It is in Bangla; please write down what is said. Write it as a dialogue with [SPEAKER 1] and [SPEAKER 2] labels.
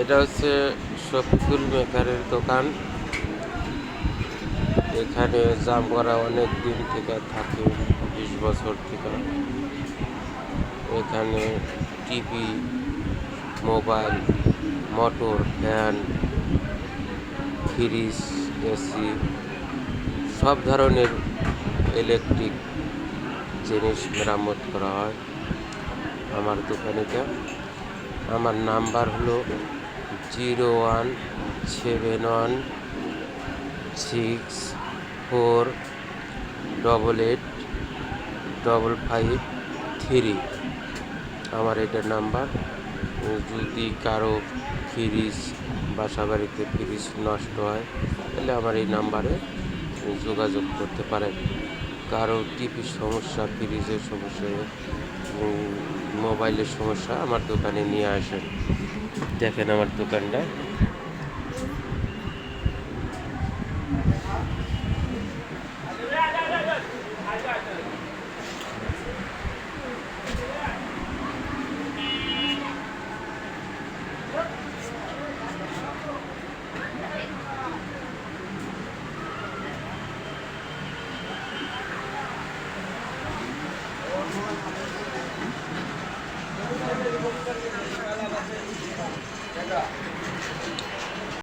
[SPEAKER 1] এটা হচ্ছে শফিকুল মেকারের দোকান। এখানে জাম করা অনেক দিন থেকে থাকে, 20 বছর থেকে। এখানে TV, mobile, motor, fan, fridge, AC সব ধরনের ইলেকট্রিক জিনিস মেরামত করা হয় আমার দোকানেতে। আমার নাম্বার হলো 01716488553। আমার এটার নাম্বার। যদি কারো ফ্রিজ, বাসা বাড়িতে ফ্রিজ নষ্ট হয় তাহলে আমার এই নাম্বারে যোগাযোগ করতে পারেন। কারো টিভির সমস্যা, ফ্রিজের সমস্যা, মোবাইলের সমস্যা আমার দোকানে নিয়ে আসেন। দেখেন আমার দোকানটা।